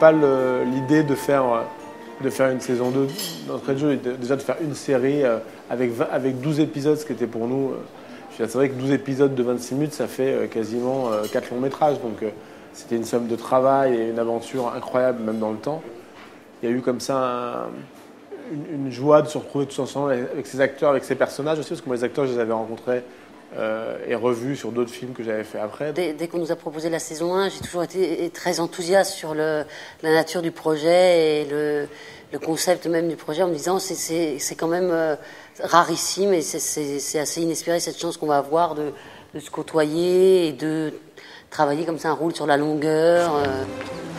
pas l'idée de faire une saison 2 d'entrée de jeu, déjà de faire une série avec 12 épisodes, ce qui était pour nous... c'est vrai que 12 épisodes de 26 minutes, ça fait quasiment 4 longs métrages. Donc c'était une somme de travail et une aventure incroyable, même dans le temps. Il y a eu comme ça une joie de se retrouver tous ensemble avec ces acteurs, avec ces personnages aussi, parce que moi, les acteurs, je les avais rencontrés et revus sur d'autres films que j'avais fait après. Dès qu'on nous a proposé la saison 1, j'ai toujours été très enthousiaste sur la nature du projet et le concept même du projet, en me disant c'est quand même rarissime et c'est assez inespéré cette chance qu'on va avoir de se côtoyer et de travailler comme ça un rôle sur la longueur.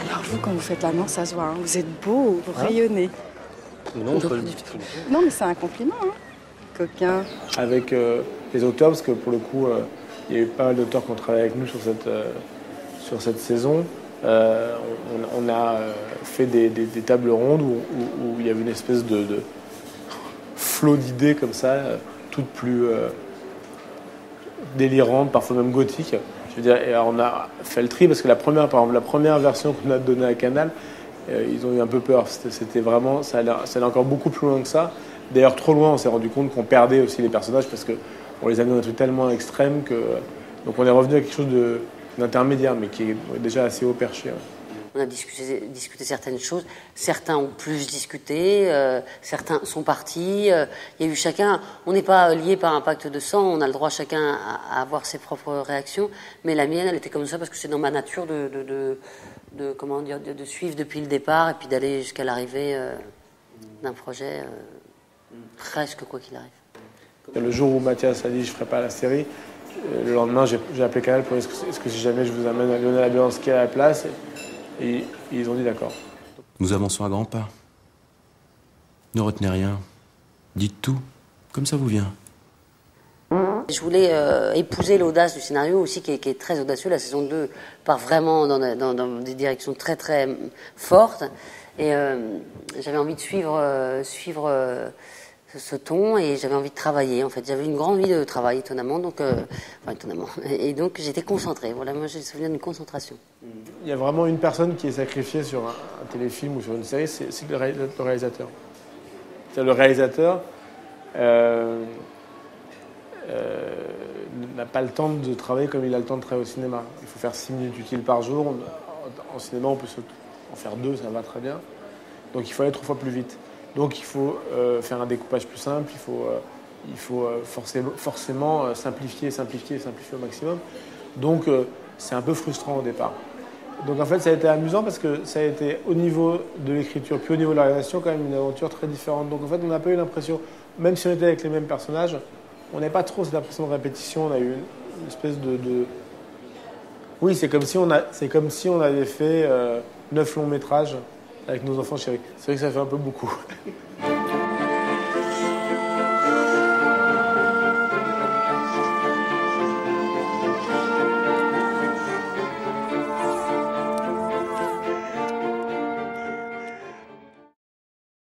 Alors vous, quand vous faites la main, ça se voit, hein. Vous êtes beau, vous rayonnez. Non, non, mais c'est un compliment, hein. Coquin. Avec les auteurs, parce que pour le coup, il y a eu pas mal d'auteurs qui ont travaillé avec nous sur cette saison. On a fait des tables rondes où il y avait une espèce de flot d'idées comme ça, toutes plus délirantes, parfois même gothiques. Je veux dire, et alors on a fait le tri parce que par exemple, la première version qu'on a donnée à Canal, ils ont eu un peu peur. C'était vraiment, ça allait encore beaucoup plus loin que ça. D'ailleurs, trop loin, on s'est rendu compte qu'on perdait aussi les personnages parce qu'on les a mis dans un truc tellement extrême que. Donc on est revenu à quelque chose d'intermédiaire, mais qui est déjà assez haut perché. Ouais. On a discuté certaines choses. Certains ont plus discuté, certains sont partis. Il y a eu chacun. On n'est pas lié par un pacte de sang. On a le droit chacun à avoir ses propres réactions. Mais la mienne, elle était comme ça parce que c'est dans ma nature de suivre depuis le départ et puis d'aller jusqu'à l'arrivée d'un projet presque quoi qu'il arrive. Le jour où Mathias a dit je ferai pas la série, le lendemain j'ai appelé Canal pour est-ce que si jamais je vous amène à Lionel Abianski à la place. Et ils ont dit d'accord. Nous avançons à grands pas. Ne retenez rien. Dites tout, comme ça vous vient. Je voulais épouser l'audace du scénario aussi, qui est très audacieux. La saison 2 part vraiment dans des directions très très fortes. Et j'avais envie de suivre ce ton et j'avais envie de travailler. En fait, j'avais une grande envie de travail, étonnamment. Donc, étonnamment. Et donc, j'étais concentrée. Voilà, moi, j'ai souvenir d'une concentration. Il y a vraiment une personne qui est sacrifiée sur un téléfilm ou sur une série, c'est le réalisateur. C'est le réalisateur n'a pas le temps de travailler comme il a le temps de travailler au cinéma. Il faut faire 6 minutes utiles par jour. En cinéma, on peut en faire 2, ça va très bien. Donc il faut aller 3 fois plus vite. Donc il faut faire un découpage plus simple, il faut forcément simplifier au maximum. Donc c'est un peu frustrant au départ. Donc en fait ça a été amusant parce que ça a été au niveau de l'écriture puis au niveau de la réalisation quand même une aventure très différente. Donc en fait on n'a pas eu l'impression, même si on était avec les mêmes personnages, on n'avait pas trop cette impression de répétition, on a eu une espèce de... Oui, c'est comme si on avait fait 9 longs métrages avec nos enfants chéris. C'est vrai que ça fait un peu beaucoup.